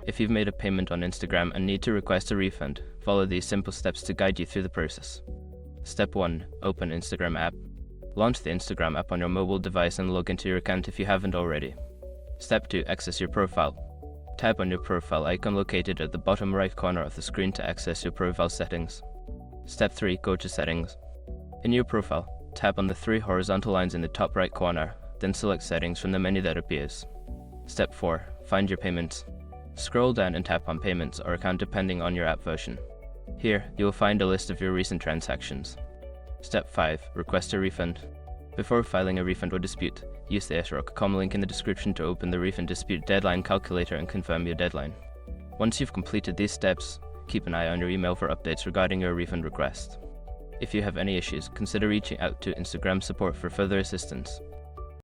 If you've made a payment on Instagram and need to request a refund, follow these simple steps to guide you through the process. Step 1. Open Instagram app. Launch the Instagram app on your mobile device and log into your account if you haven't already. Step 2. Access your profile. Tap on your profile icon located at the bottom right corner of the screen to access your profile settings. Step 3. Go to Settings. In your profile, tap on the 3 horizontal lines in the top right corner, then select Settings from the menu that appears. Step 4. Find your payments. Scroll down and tap on Payments or Account depending on your app version. Here, you will find a list of your recent transactions. Step 5. Request a refund. Before filing a refund or dispute, use the srock.com link in the description to open the refund dispute deadline calculator and confirm your deadline. Once you've completed these steps, keep an eye on your email for updates regarding your refund request. If you have any issues, consider reaching out to Instagram support for further assistance.